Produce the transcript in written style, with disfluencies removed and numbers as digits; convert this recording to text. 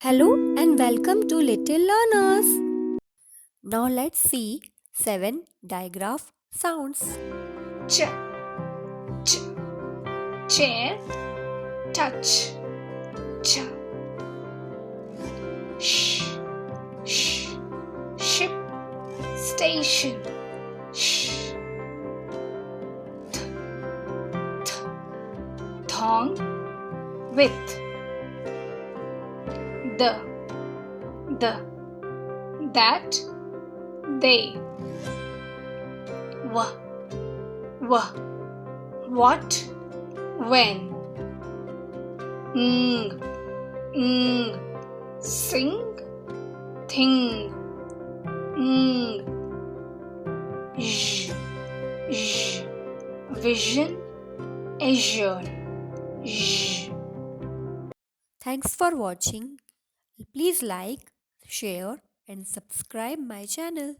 Hello and welcome to Little Learners. Now let's see 7 digraph sounds. Ch, ch, chair, touch, ch, sh, sh, ship, station, sh, th, th, thong, with, the, that, they, w, what, when, sing, thing, zh, zh, vision, azure, zh. Thanks for watching. Please like, share and subscribe my channel.